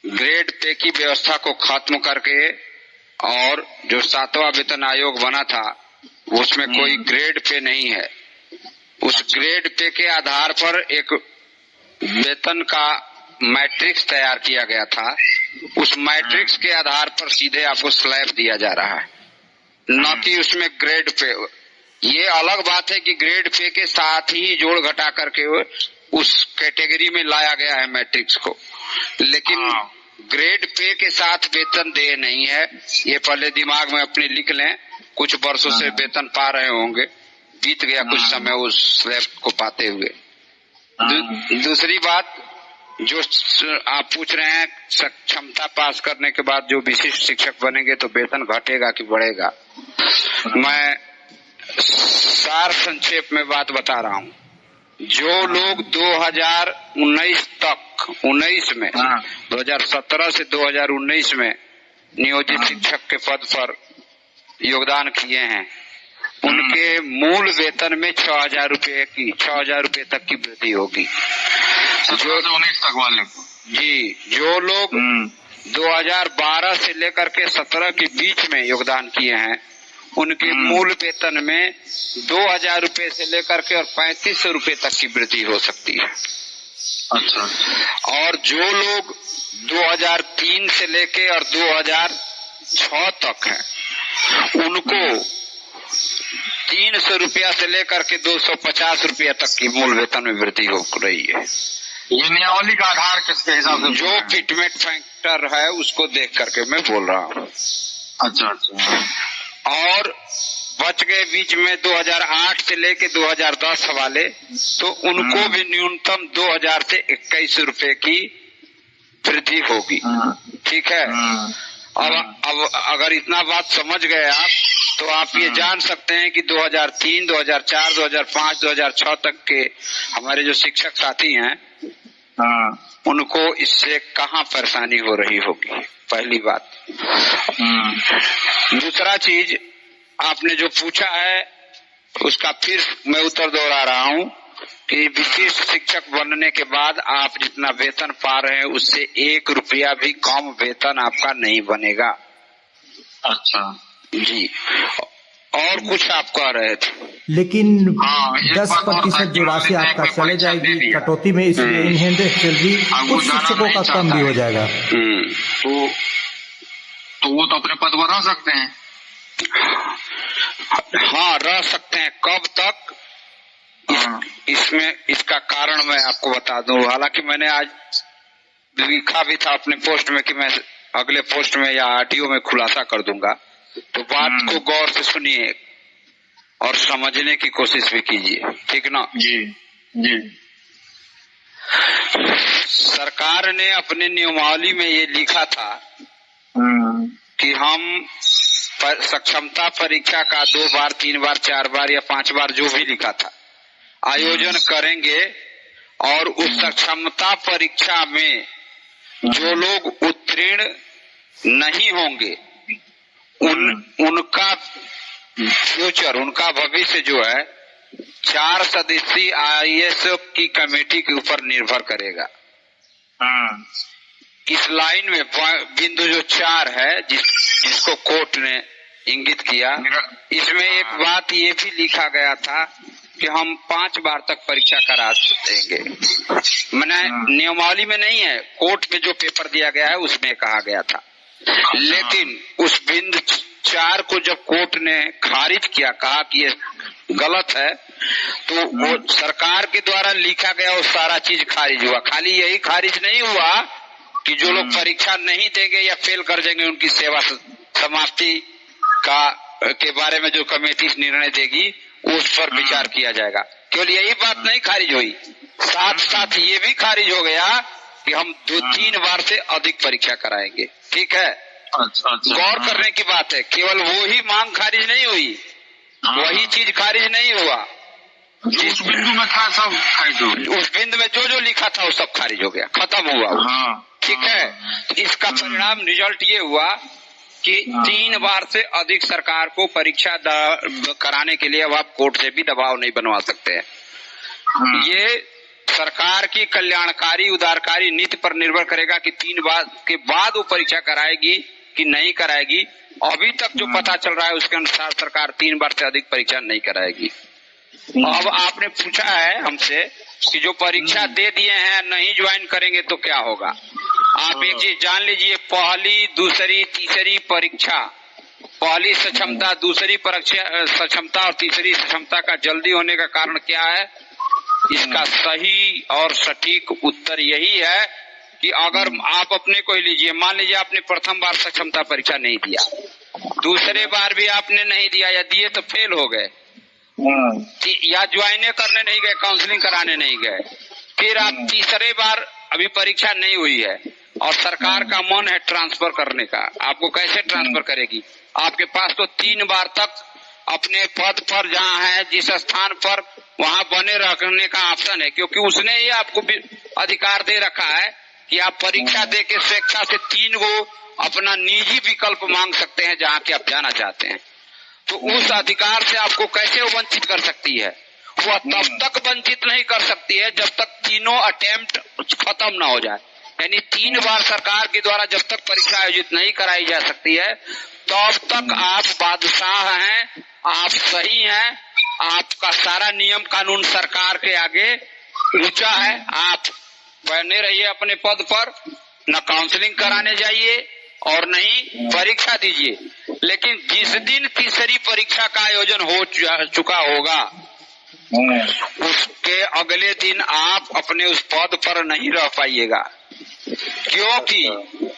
Grade pay की व्यवस्था को खत्म करके और जो 7वां वेतन आयोग बना था उसमें कोई ग्रेड पे नहीं है। उस ग्रेड पे के आधार पर एक वेतन का मैट्रिक्स तैयार किया गया था। उस मैट्रिक्स के आधार पर सीधे आपको स्लैब दिया जा रहा है, न कि उसमें ग्रेड पे। ये अलग बात है कि ग्रेड पे के साथ ही जोड़ घटा करके उस कैटेगरी में लाया गया है मैट्रिक्स को, लेकिन ग्रेड पे के साथ वेतन दे नहीं है। ये पहले दिमाग में अपने लिख लें। कुछ वर्षों से वेतन पा रहे होंगे, बीत गया कुछ समय उस स्लैब को पाते हुए। दूसरी बात जो आप पूछ रहे हैं, क्षमता पास करने के बाद जो विशिष्ट शिक्षक बनेंगे तो वेतन घटेगा कि बढ़ेगा। मैं सार संक्षेप में बात बता रहा हूँ। जो लोग 2019 तक 2017 से 2019 में नियोजित शिक्षक के पद पर योगदान किए हैं, उनके मूल वेतन में 6,000 रुपए तक की वृद्धि होगी। जो 19 तक वाले जी, जो लोग 2012 से लेकर के 17 के बीच में योगदान किए हैं, उनके मूल वेतन में 2,000 रुपए से लेकर के और 3,500 रुपए तक की वृद्धि हो सकती है। अच्छा। और जो लोग 2003 से लेके और 2006 तक हैं, उनको 300 रुपया से लेकर के 250 रुपया तक की मूल वेतन में वृद्धि हो रही है। ये नियमावली का आधार किसके हिसाब से? जो फिटमेंट फैक्टर है उसको देख करके मैं बोल रहा हूँ। अच्छा। और बच गए बीच में 2008 से लेके 2010 वाले, तो उनको भी न्यूनतम 2,000 से 2,100 रुपए की वृद्धि होगी। ठीक है। अब अगर इतना बात समझ गए आप, तो आप ये जान सकते हैं कि 2003, 2004, 2005, 2006 तक के हमारे जो शिक्षक साथी हैं, उनको इससे कहाँ परेशानी हो रही होगी, पहली बात। दूसरा चीज आपने जो पूछा है उसका फिर मैं उत्तर दोहरा रहा हूँ कि विशिष्ट शिक्षक बनने के बाद आप जितना वेतन पा रहे हैं उससे 1 रुपया भी कम वेतन आपका नहीं बनेगा। अच्छा जी। और कुछ आप कह रहे थे? लेकिन 10% जो राशि आपका चले जाएगी कटौती में, इसलिए इनहेंडेड सैलरी कुछ शिक्षकों का कम भी हो जाएगा। तो वो तो अपने पद पर रह सकते हैं। हाँ, रह सकते हैं। कब तक? इसमें इसका कारण मैं आपको बता दूं। हालांकि मैंने आज लिखा भी था अपने पोस्ट में कि मैं अगले पोस्ट में या आरटीओ में खुलासा कर दूंगा, तो बात को गौर से सुनिए और समझने की कोशिश भी कीजिए। ठीक ना? जी जी। सरकार ने अपने नियमावली में ये लिखा था कि हम सक्षमता परीक्षा का 2 बार, 3 बार, 4 बार या 5 बार जो भी लिखा था आयोजन करेंगे, और उस सक्षमता परीक्षा में जो लोग उत्तीर्ण नहीं होंगे उनका फ्यूचर, उनका भविष्य जो है 4 सदस्यीय IAS की कमेटी के ऊपर निर्भर करेगा। इस लाइन में बिंदु जो 4 है जिसको कोर्ट ने इंगित किया, इसमें एक बात ये भी लिखा गया था कि हम 5 बार तक परीक्षा करा देंगे। मैंने नियमावली में नहीं है, कोर्ट में जो पेपर दिया गया है उसमें कहा गया था। लेकिन उस बिंदु 4 को जब कोर्ट ने खारिज किया, कहा कि ये गलत है, तो वो सरकार के द्वारा लिखा गया वो सारा चीज खारिज हुआ। खाली यही खारिज नहीं हुआ कि जो लोग परीक्षा नहीं देंगे या फेल कर जाएंगे उनकी सेवा समाप्ति के बारे में जो कमेटी निर्णय देगी उस पर विचार किया जाएगा। केवल यही बात नहीं खारिज हुई, साथ साथ ये भी खारिज हो गया कि हम 2-3 बार से अधिक परीक्षा कराएंगे। ठीक है। अच्छा। गौर करने की बात है, केवल वो ही मांग खारिज नहीं हुई, वही चीज खारिज नहीं हुआ। जिस बिंदु में था सब खारिज हो गया। उस बिंदु में जो लिखा था वो सब खारिज हो गया, खत्म हुआ। ठीक है। तो इसका परिणाम रिजल्ट ये हुआ कि 3 बार से अधिक सरकार को परीक्षा कराने के लिए अब आप कोर्ट से भी दबाव नहीं बनवा सकते हैं। ये सरकार की कल्याणकारी उदारकारी नीति पर निर्भर करेगा कि 3 बार के बाद वो परीक्षा कराएगी कि नहीं कराएगी। अभी तक जो पता चल रहा है उसके अनुसार सरकार 3 बार से अधिक परीक्षा नहीं कराएगी। अब आपने पूछा है हमसे कि जो परीक्षा दे दिए हैं नहीं ज्वाइन करेंगे तो क्या होगा। आप एक चीज जान लीजिए, पहली दूसरी तीसरी परीक्षा, पहली सक्षमता दूसरी परीक्षा सक्षमता और तीसरी सक्षमता का जल्दी होने का कारण क्या है, इसका सही और सटीक उत्तर यही है कि अगर आप अपने को ही लीजिए, मान लीजिए आपने प्रथम बार सक्षमता परीक्षा नहीं दिया, दूसरे बार भी आपने नहीं दिया या दिए तो फेल हो गए या ज्वाइन करने नहीं गए, काउंसलिंग कराने नहीं गए, फिर आप तीसरे बार अभी परीक्षा नहीं हुई है और सरकार का मन है ट्रांसफर करने का, आपको कैसे ट्रांसफर करेगी। आपके पास तो 3 बार तक अपने पद पर जहाँ है जिस स्थान पर वहाँ बने रखने का ऑप्शन है, क्योंकि उसने ही आपको अधिकार दे रखा है कि आप परीक्षा दे के स्वेच्छा से 3 गो अपना निजी विकल्प मांग सकते हैं जहाँ के आप जाना चाहते हैं। तो उस अधिकार से आपको कैसे वंचित कर सकती है। वह तब तक वंचित नहीं कर सकती है जब तक तीनों अटेम्प्ट खत्म ना हो जाए। यानी 3 बार सरकार के द्वारा जब तक परीक्षा आयोजित नहीं कराई जा सकती है तब तक आप बादशाह हैं, आप सही हैं, आपका सारा नियम कानून सरकार के आगे ऊंचा है। आप बने रहिए अपने पद पर, न काउंसलिंग कराने जाइए और नहीं परीक्षा दीजिए। लेकिन जिस दिन तीसरी परीक्षा का आयोजन हो चुका होगा उसके अगले दिन आप अपने उस पद पर नहीं रह पाइएगा, क्योंकि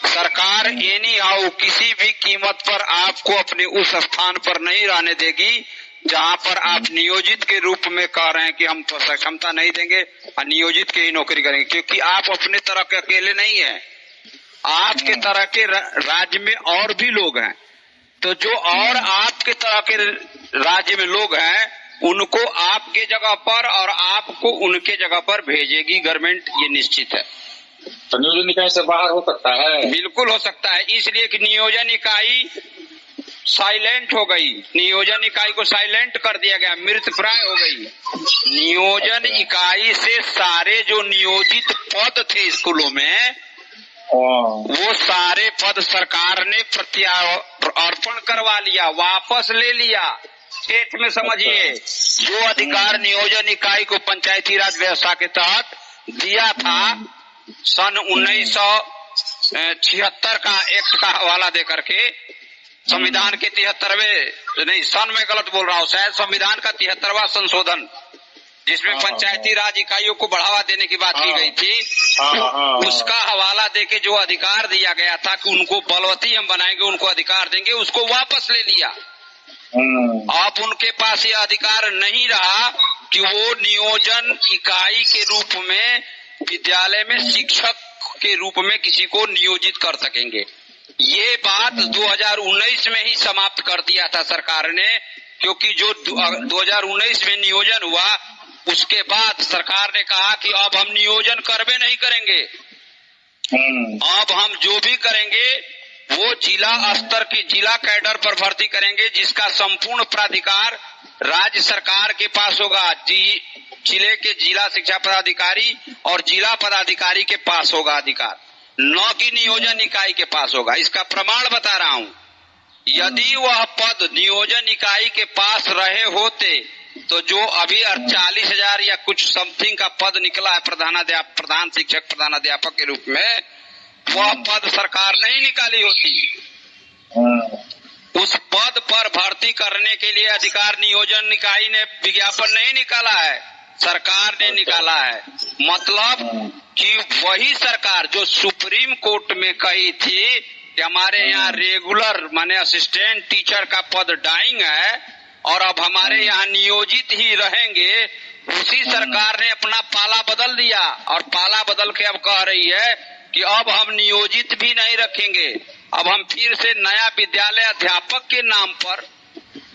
सरकार एनी हाउ किसी भी कीमत पर आपको अपने उस स्थान पर नहीं रहने देगी जहां पर आप नियोजित के रूप में कह रहे हैं कि हम तो सक्षमता नहीं देंगे और नियोजित के ही नौकरी करेंगे। क्योंकि आप अपने तरह के अकेले नहीं हैं, आपके तरह के राज्य में और भी लोग हैं। तो जो और आपके तरह के राज्य में लोग हैं उनको आपके जगह पर और आपको उनके जगह पर भेजेगी गवर्नमेंट, ये निश्चित है। तो नियोजन इकाई से बाहर हो सकता है, बिल्कुल हो सकता है, इसलिए कि नियोजन इकाई साइलेंट हो गई, नियोजन इकाई को साइलेंट कर दिया गया, मृत प्राय हो गई। नियोजन इकाई से सारे जो नियोजित पद थे स्कूलों में वो सारे पद सरकार ने प्रत्यार्पण करवा लिया, वापस ले लिया। स्टेट में समझिए, जो अधिकार नियोजन इकाई को पंचायती राज व्यवस्था के तहत दिया था सन 1976 का एक्ट का हवाला देकर के, संविधान के 73वें नहीं, सन में गलत बोल रहा हूँ शायद, संविधान का 73वां संशोधन जिसमें पंचायती राज इकाइयों को बढ़ावा देने की बात की गई थी, उसका हवाला देके जो अधिकार दिया गया था कि उनको बलवती हम बनाएंगे, उनको अधिकार देंगे, उसको वापस ले लिया। अब उनके पास ये अधिकार नहीं रहा कि वो नियोजन इकाई के रूप में विद्यालय में शिक्षक के रूप में किसी को नियोजित कर सकेंगे। ये बात 2019 में ही समाप्त कर दिया था सरकार ने, क्योंकि जो 2019 में नियोजन हुआ उसके बाद सरकार ने कहा कि अब हम नियोजन करबे नहीं करेंगे, अब हम जो भी करेंगे वो जिला स्तर की जिला कैडर पर भर्ती करेंगे, जिसका संपूर्ण प्राधिकार राज्य सरकार के पास होगा। जिले के जिला शिक्षा पदाधिकारी और जिला पदाधिकारी के पास होगा अधिकार, न कि नियोजन इकाई के पास होगा। इसका प्रमाण बता रहा हूं, यदि वह पद नियोजन इकाई के पास रहे होते तो जो अभी 40,000 या कुछ समथिंग का पद निकला है प्रधान शिक्षक प्रधानाध्यापक के रूप में, वह पद सरकार नहीं निकाली होती। उस पद पर भर्ती करने के लिए अधिकार नियोजन इकाई ने विज्ञापन नहीं निकाला है, सरकार ने निकाला है। मतलब कि वही सरकार जो सुप्रीम कोर्ट में कही थी कि हमारे यहाँ रेगुलर माने असिस्टेंट टीचर का पद डाइंग है और अब हमारे यहाँ नियोजित ही रहेंगे, उसी सरकार ने अपना पाला बदल दिया और पाला बदल के अब कह रही है कि अब हम नियोजित भी नहीं रखेंगे, अब हम फिर से नया विद्यालय अध्यापक के नाम पर,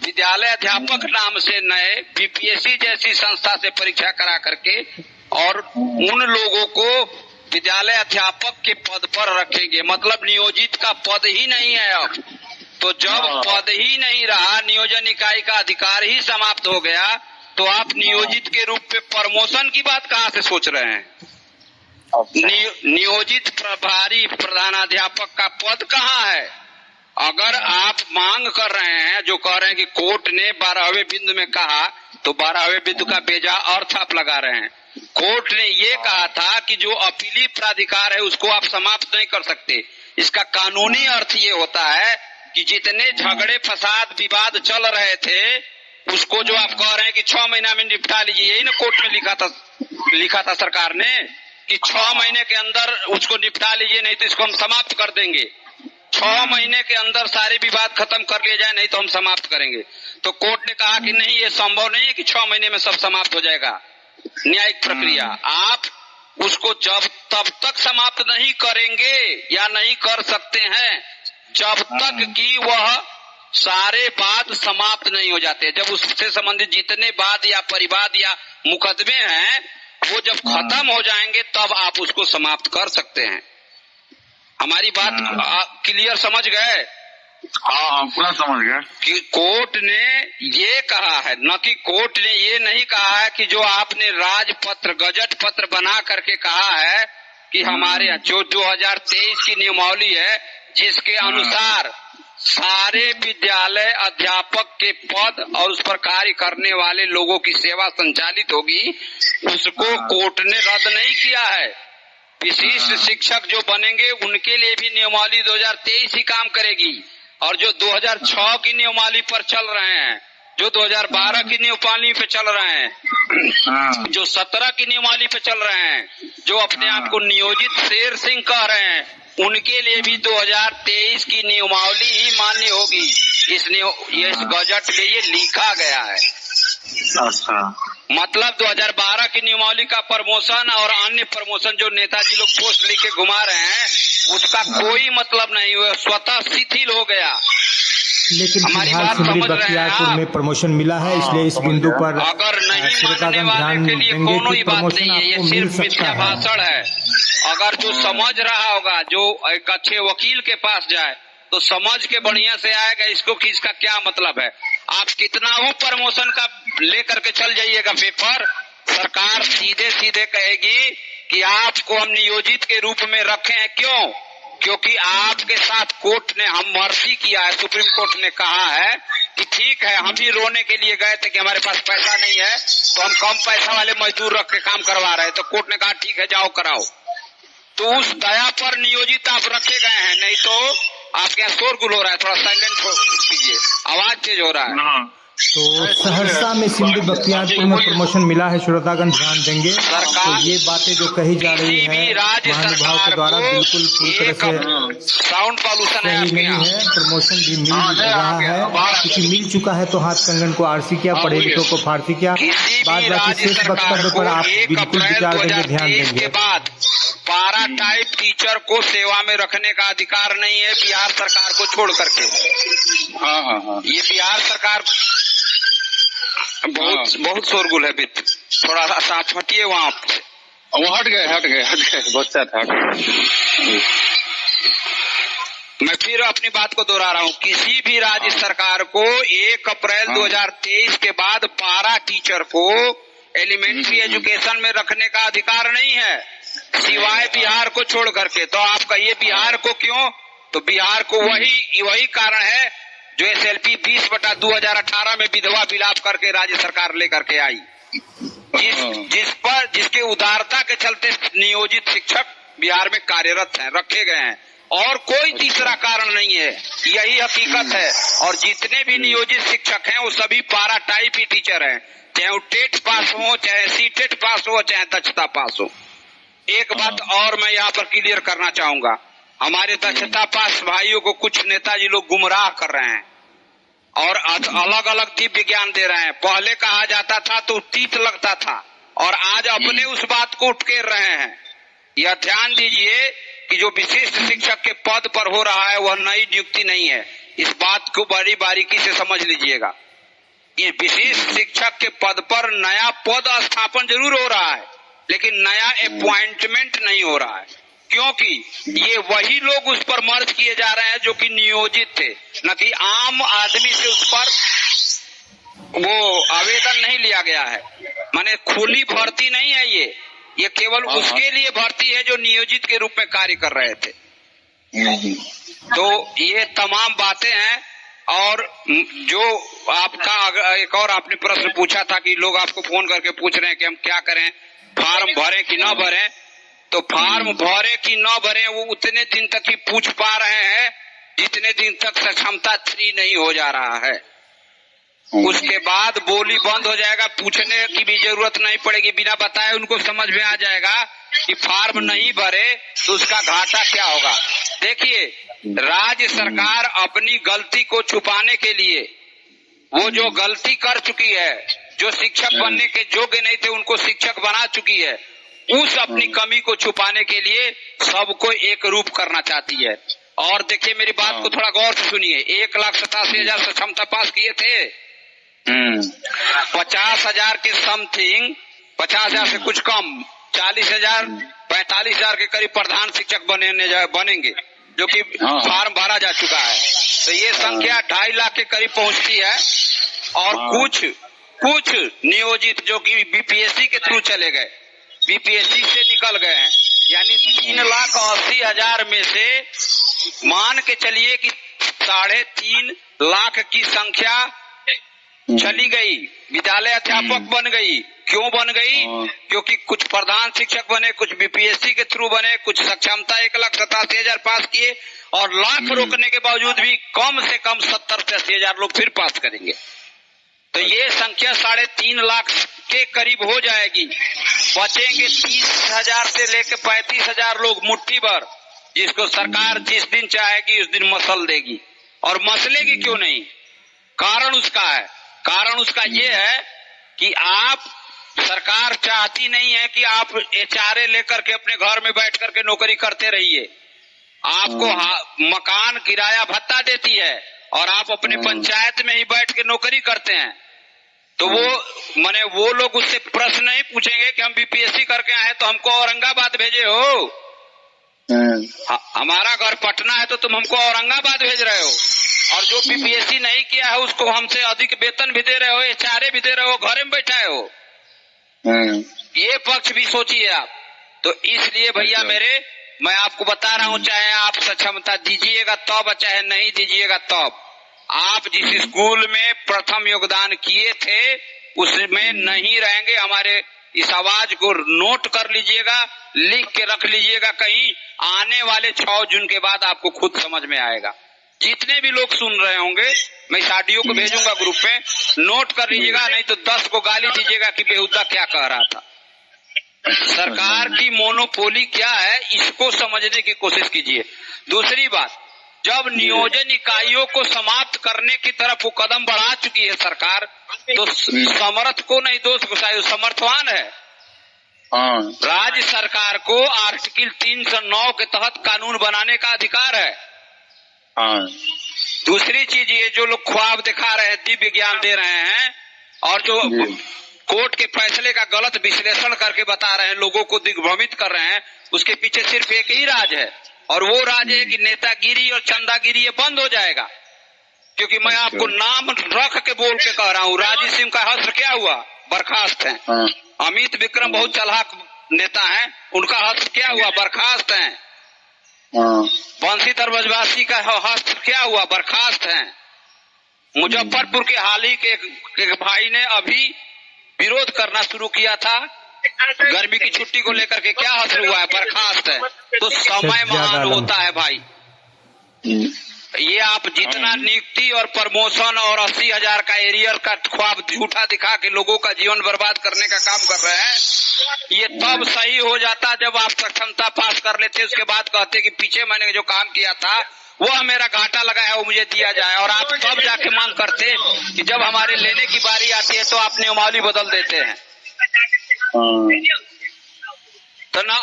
विद्यालय अध्यापक नाम से नए बीपीएससी जैसी संस्था से परीक्षा करा करके और उन लोगों को विद्यालय अध्यापक के पद पर रखेंगे। मतलब नियोजित का पद ही नहीं है अब। तो जब पद ही नहीं रहा, नियोजन इकाई का अधिकार ही समाप्त हो गया, तो आप नियोजित के रूप में प्रमोशन की बात कहाँ से सोच रहे हैं? नियोजित प्रभारी प्रधानाध्यापक का पद कहाँ है? अगर आप मांग कर रहे हैं, जो कह रहे हैं कि कोर्ट ने 12वें बिंदु में कहा, तो 12वें बिंदु का बेजा अर्थ आप लगा रहे हैं। कोर्ट ने ये कहा था कि जो अपीली प्राधिकार है उसको आप समाप्त नहीं कर सकते। इसका कानूनी अर्थ ये होता है कि जितने झगड़े फसाद विवाद चल रहे थे उसको जो आप कह रहे हैं कि 6 महीना में निपटा लीजिए, यही ना कोर्ट में लिखा था सरकार ने कि 6 महीने के अंदर उसको निपटा लीजिए, नहीं तो इसको हम समाप्त कर देंगे। 6 महीने के अंदर सारे विवाद खत्म कर लिए जाए, नहीं तो हम समाप्त करेंगे। तो कोर्ट ने कहा कि नहीं, ये संभव नहीं है कि 6 महीने में सब समाप्त हो जाएगा न्यायिक प्रक्रिया। आप उसको जब तब तक समाप्त नहीं करेंगे या नहीं कर सकते हैं जब तक कि वह सारे वाद समाप्त नहीं हो जाते। जब उससे संबंधित जितने वाद या परिवाद या मुकदमे हैं वो जब खत्म हो जाएंगे तब आप उसको समाप्त कर सकते हैं। हमारी बात क्लियर समझ गए? हाँ, पूरा समझ गए कि कोर्ट ने ये कहा है, न कि कोर्ट ने ये नहीं कहा है कि जो आपने राजपत्र गजट पत्र बना करके कहा है कि हमारे जो 2023 की नियमावली है जिसके अनुसार सारे विद्यालय अध्यापक के पद और उस पर कार्य करने वाले लोगों की सेवा संचालित होगी, उसको कोर्ट ने रद्द नहीं किया है। विशिष्ट शिक्षक जो बनेंगे उनके लिए भी नियमावली 2023 ही काम करेगी। और जो 2006 की नियमावली पर चल रहे हैं, जो 2012 की नियमावली पे चल रहे हैं, जो 17 की नियमावली पे चल रहे हैं, जो अपने आप को नियोजित शेर सिंह कह रहे हैं, उनके लिए भी 2023 की नियमावली ही मान्य होगी। इस गजट में ये लिखा गया है। अच्छा, मतलब 2012 की नियमावली का प्रमोशन और अन्य प्रमोशन जो नेताजी लोग पोस्ट लिख के घुमा रहे हैं उसका कोई मतलब नहीं हुआ, स्वतः शिथिल हो गया। लेकिन फिलहाल सिमरी बख्तियारपुर में प्रमोशन मिला है, इसलिए इस बिंदु पर अगर नहीं मानने वाले के लिए कोनो ही बात नहीं है, ये सिर्फ मिथ्या भाषण है। अगर जो समझ रहा होगा, जो एक अच्छे वकील के पास जाए तो समझ के बढ़िया से आएगा इसको कि इसका क्या मतलब है। आप कितना हो प्रमोशन का लेकर के चल जाइएगा पेपर, सरकार सीधे सीधे कहेगी कि आपको हम नियोजित के रूप में रखे हैं। क्यों? क्योंकि आपके साथ कोर्ट ने हम मर्जी किया है। सुप्रीम कोर्ट ने कहा है कि ठीक है, हम भी रोने के लिए गए थे कि हमारे पास पैसा नहीं है तो हम कम पैसा वाले मजदूर रख के काम करवा रहे हैं, तो कोर्ट ने कहा ठीक है जाओ कराओ। तो उस दया पर नियोजित आप रखे गए हैं। नहीं तो आपके यहाँ शोरगुल हो रहा है, थोड़ा साइलेंट कीजिए, आवाज तेज हो रहा है। तो सहरसा में सिमरी बख्तियारपुर में प्रमोशन मिला है, श्रोतागण ध्यान देंगे। तो ये बातें जो कही जा रही है महानुभाव के द्वारा बिल्कुल पूरी तरह से साउंड पॉल्यूशन सही नहीं है। प्रमोशन भी मिल रहा है, क्योंकि मिल चुका है तो हाथ कंगन को आरसी किया, पढ़े लिखों को फारसी किया। बाद बाकी शेष वक्तव्य पर आप बिल्कुल विचार देंगे, ध्यान देंगे। पारा टाइप टीचर को सेवा में रखने का अधिकार नहीं है बिहार सरकार को छोड़ करके। हाँ, ये बिहार सरकार बहुत शोरगुल है। थोड़ा सा साथ हटिए वहाँ। वो हट गए बहुत हट। मैं फिर अपनी बात को दोहरा रहा हूँ, किसी भी राज्य सरकार को 1 अप्रैल 2023 के बाद पारा टीचर को एलिमेंट्री एजुकेशन में रखने का अधिकार नहीं है, सिवाय बिहार को छोड़ करके। तो आप कहिए बिहार को क्यों? तो बिहार को वही कारण है जो SLP 20/2018 में विधवा विलाप करके राज्य सरकार लेकर के आई, जिसके उदारता के चलते नियोजित शिक्षक बिहार में कार्यरत हैं, रखे गए हैं, और कोई तीसरा कारण नहीं है। यही हकीकत है। और जितने भी नियोजित शिक्षक हैं वो सभी पारा टाइप ही टीचर हैं, चाहे वो टेट पास हो, चाहे सीटेट पास हो, चाहे दक्षता पास हो। एक बात और मैं यहाँ पर क्लियर करना चाहूंगा, हमारे दक्षता पास भाइयों को कुछ नेताजी लोग गुमराह कर रहे हैं और अलग अलग दिव्य ज्ञान दे रहे हैं। पहले कहा जाता था तो तीत लगता था, और आज अपने उस बात को उठकेर रहे हैं। यह ध्यान दीजिए कि जो विशिष्ट शिक्षक के पद पर हो रहा है वह नई नियुक्ति नहीं है। इस बात को बड़ी बारीकी से समझ लीजिएगा। ये विशिष्ट शिक्षक के पद पर नया पद स्थापन जरूर हो रहा है, लेकिन नया अपॉइंटमेंट नहीं हो रहा है, क्योंकि ये वही लोग उस पर मर्ज किए जा रहे हैं जो कि नियोजित थे, न कि आम आदमी से उस पर वो आवेदन नहीं लिया गया है। माने खुली भर्ती नहीं है ये केवल उसके लिए भर्ती है जो नियोजित के रूप में कार्य कर रहे थे। तो ये तमाम बातें हैं। और जो आपका एक और आपने प्रश्न पूछा था कि लोग आपको फोन करके पूछ रहे हैं कि हम क्या करें, फार्म भरें कि न भरें। तो फार्म भरे कि न भरे वो उतने दिन तक ही पूछ पा रहे हैं जितने दिन तक सक्षमता 3 नहीं हो जा रहा है। उसके बाद बोली बंद हो जाएगा, पूछने की भी जरूरत नहीं पड़ेगी। बिना बताए उनको समझ में आ जाएगा कि फार्म नहीं भरे तो उसका घाटा क्या होगा। देखिए, राज्य सरकार अपनी गलती को छुपाने के लिए वो जो गलती कर चुकी है, जो शिक्षक बनने के योग्य नहीं थे उनको शिक्षक बना चुकी है, उस अपनी कमी को छुपाने के लिए सबको एक रूप करना चाहती है। और देखिए, मेरी बात को थोड़ा गौर से सुनिए। 1,87,000 सक्षमता पास किए थे। 50,000 के समथिंग, 50,000 से कुछ कम, 40,000 45,000 के करीब प्रधान शिक्षक बनेंगे जो कि फार्म भरा जा चुका है। तो ये संख्या 2.5 लाख के करीब पहुंचती है। और कुछ नियोजित जो कि बीपीएससी के थ्रू चले गए, बीपीएससी से निकल गए हैं, यानी 3,80,000 में से मान के चलिए कि 3.5 लाख की संख्या चली गई, विद्यालय अध्यापक बन गई। क्यों बन गई? क्योंकि कुछ प्रधान शिक्षक बने, कुछ बीपीएससी के थ्रू बने, कुछ सक्षमता 1,87,000 पास किए, और लाख रोकने के बावजूद भी कम से कम 70 से 80,000 लोग फिर पास करेंगे। तो ये संख्या 3.5 लाख के करीब हो जाएगी। बचेंगे 30,000 से लेकर 35,000 लोग मुट्ठी भर, जिसको सरकार जिस दिन चाहेगी उस दिन मसल देगी। और मसलेगी क्यों नहीं? कारण उसका ये है कि आप, सरकार चाहती नहीं है कि आप एचआरए लेकर के अपने घर में बैठ करके नौकरी करते रहिए। आपको मकान किराया भत्ता देती है और आप अपने पंचायत में ही बैठ के नौकरी करते हैं। तो वो लोग उससे प्रश्न नहीं पूछेंगे कि हम बीपीएससी करके आए तो हमको औरंगाबाद भेजे हो, हमारा घर पटना है तो तुम हमको औरंगाबाद भेज रहे हो, और जो बीपीएससी नहीं किया है उसको हमसे अधिक वेतन भी दे रहे हो, एचआरए भी दे रहे हो, घरे में बैठाए हो। ये पक्ष भी सोचिए आप। तो इसलिए भैया मेरे, मैं आपको बता रहा हूं, चाहे आप सक्षमता दीजिएगा तब, चाहे नहीं दीजिएगा तब, आप जिस स्कूल में प्रथम योगदान किए थे उसमें नहीं रहेंगे। हमारे इस आवाज को नोट कर लीजिएगा, लिख के रख लीजिएगा कहीं। आने वाले 6 जून के बाद आपको खुद समझ में आएगा। जितने भी लोग सुन रहे होंगे, मैं इस ऑडियो को भेजूंगा ग्रुप में, नोट कर लीजिएगा, नहीं तो 10 को गाली दीजिएगा कि बेहुदा क्या कह रहा था। सरकार की मोनोपोली क्या है, इसको समझने की कोशिश कीजिए। दूसरी बात, जब नियोजन इकाइयों को समाप्त करने की तरफ वो कदम बढ़ा चुकी है सरकार, तो समर्थ को नहीं दोष घुसाए, समर्थवान है। राज्य सरकार को आर्टिकल 309 के तहत कानून बनाने का अधिकार है। दूसरी चीज, ये जो लोग ख्वाब दिखा रहे हैं, दिव्य ज्ञान दे रहे हैं, और जो कोर्ट के फैसले का गलत विश्लेषण करके बता रहे हैं, लोगों को दिग्भ्रमित कर रहे हैं, उसके पीछे सिर्फ एक ही राज है, और वो राज है कि नेतागिरी और चंदागिरी ये बंद हो जाएगा। क्योंकि मैं आपको नाम रख के बोल के कह रहा हूँ, राजीव सिंह का हश्र क्या हुआ? बर्खास्त है। अमित विक्रम बहुत चालाक नेता हैं, उनका हश्र क्या हुआ? बर्खास्त हैं। बंशीधर ब्रजवासी का हश्र क्या हुआ? बर्खास्त हैं। मुजफ्फरपुर के हाल ही के एक भाई ने अभी विरोध करना शुरू किया था गर्मी की छुट्टी को लेकर के, क्या हश्र हुआ है? बर्खास्त है। तो समय महान होता है भाई। ये आप जितना नियुक्ति और प्रमोशन और 80,000 का एरियर का ख्वाब झूठा दिखा के लोगों का जीवन बर्बाद करने का काम कर रहे हैं, ये तब सही हो जाता जब आप सक्षमता पास कर लेते, उसके बाद कहते कि पीछे मैंने जो काम किया था वो मेरा घाटा लगा है, वो मुझे दिया जाए। और आप तब जाके मांग करते कि जब हमारे लेने की बारी आती है तो आप नियमावली बदल देते हैं। तो न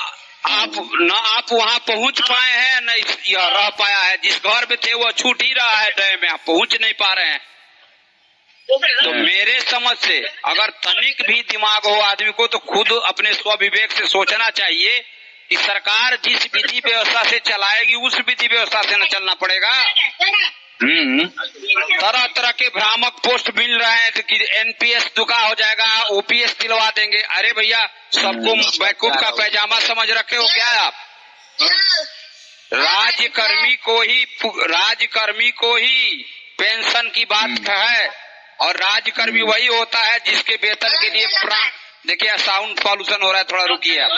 आप वहां पहुंच पाए हैं, न यह रह पाया है। जिस घर में थे वो छूट ही रहा है डय में, आप पहुंच नहीं पा रहे हैं। तो मेरे समझ से अगर तनिक भी दिमाग हो आदमी को, तो खुद अपने स्वविवेक से सोचना चाहिए कि सरकार जिस विधि व्यवस्था से चलाएगी उस विधि व्यवस्था से न चलना पड़ेगा। तरह तरह के भ्रामक पोस्ट मिल रहे हैं कि एनपीएस दुका हो जाएगा, ओपीएस दिलवा देंगे। अरे भैया, सबको बैकूफ का पैजामा समझ रखे हो क्या आप? राज्यकर्मी को ही पेंशन की बात है, और राज्यकर्मी वही होता है जिसके वेतन के लिए देखिए साउंड पॉल्यूशन हो रहा है, थोड़ा रुकिए आप।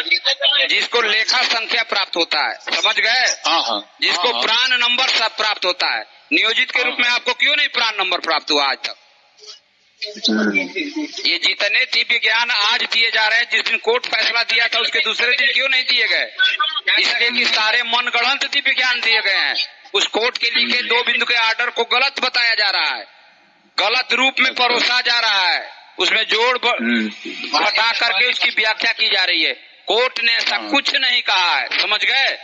जिसको लेखा संख्या प्राप्त होता है, समझ गए? जिसको प्राण नंबर सब प्राप्त होता है। नियोजित के रूप में आपको क्यों नहीं प्राण नंबर प्राप्त हुआ आज तक? ये जितने दिव्य ज्ञान आज दिए जा रहे हैं, जिस दिन कोर्ट फैसला दिया था उसके दूसरे दिन क्यों नहीं दिए गए? इसलिए कि सारे मनगढ़ंत दिव्य ज्ञान दिए गए हैं। उस कोर्ट के लिखे 2 बिंदु के आर्डर को गलत बताया जा रहा है, गलत रूप में परोसा जा रहा है, उसमें जोड़ घटा करके उसकी व्याख्या की जा रही है। कोर्ट ने ऐसा कुछ नहीं कहा है, समझ गए?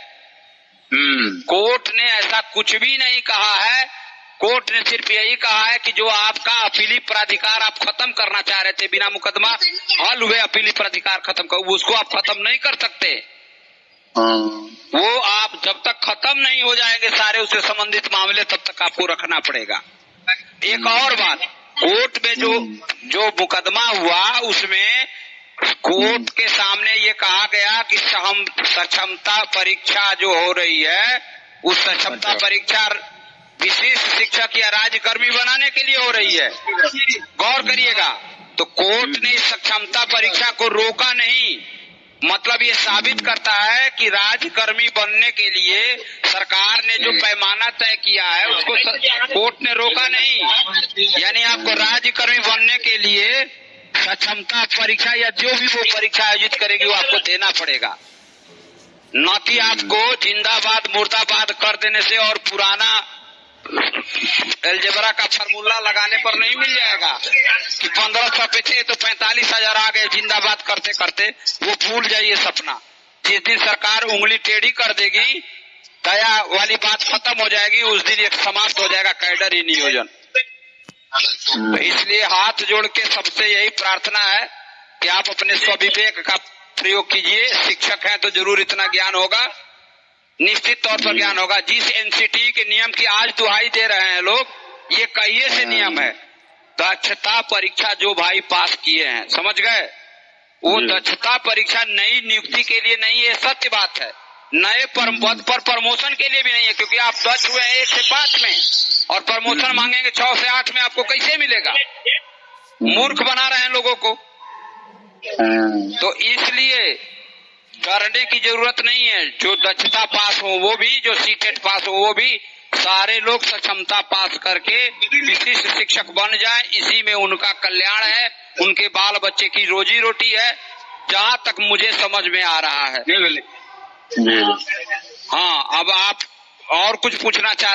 कोर्ट ने ऐसा कुछ भी नहीं कहा है। कोर्ट ने सिर्फ यही कहा है कि जो आपका अपीली प्राधिकार आप खत्म करना चाह रहे थे, बिना मुकदमा हल हुए अपीली प्राधिकार खत्म कर, उसको आप खत्म नहीं कर सकते। वो आप जब तक खत्म नहीं हो जाएंगे सारे उससे संबंधित मामले, तब तक आपको रखना पड़ेगा। एक और बात, कोर्ट में जो मुकदमा हुआ उसमें कोर्ट के सामने ये कहा गया कि सक्षमता परीक्षा जो हो रही है, उस सक्षमता परीक्षा विशिष्ट शिक्षक या राज्यकर्मी बनाने के लिए हो रही है। गौर करिएगा, तो कोर्ट ने इस सक्षमता परीक्षा को रोका नहीं, मतलब ये साबित करता है कि राज्यकर्मी बनने के लिए सरकार ने जो पैमाना तय किया है उसको कोर्ट ने रोका नहीं। यानी आपको राज्यकर्मी बनने के लिए सक्षमता परीक्षा या जो भी वो परीक्षा आयोजित करेगी वो आपको देना पड़ेगा, न कि आपको जिंदाबाद मुर्दाबाद कर देने से और पुराना अलजेब्रा का फार्मूला लगाने पर नहीं मिल जाएगा कि 1500 पे थे तो 45,000 आ गए जिंदाबाद करते करते। वो भूल जाइए सपना। जिस दिन सरकार उंगली टेढ़ी कर देगी, दया वाली बात खत्म हो जाएगी, उस दिन एक समाप्त हो जाएगा कैडर ही नियोजन। तो इसलिए हाथ जोड़ के सबसे यही प्रार्थना है कि आप अपने स्वविवेक का प्रयोग कीजिए। शिक्षक हैं तो जरूर इतना ज्ञान होगा, निश्चित तौर पर ज्ञान होगा। जिस एनसीटी के नियम की आज दुहाई दे रहे हैं लोग, ये कहिए से नियम है। दक्षता परीक्षा जो भाई पास किए हैं, समझ गए? वो दक्षता परीक्षा नई नियुक्ति के लिए नहीं है, सत्य बात है। नए पद पर प्रमोशन के लिए भी नहीं है, क्योंकि आप दक्ष हुए 1 से 5 में और प्रमोशन मांगेंगे 6 से 8 में, आपको कैसे मिलेगा? मूर्ख बना रहे हैं लोगों को। तो इसलिए डरने की जरूरत नहीं है। जो दक्षता पास हो वो भी, जो सीटेट पास हो वो भी, सारे लोग सक्षमता पास करके विशिष्ट शिक्षक बन जाएं, इसी में उनका कल्याण है, उनके बाल बच्चे की रोजी रोटी है, जहां तक मुझे समझ में आ रहा है। हाँ, अब आप और कुछ पूछना चाहते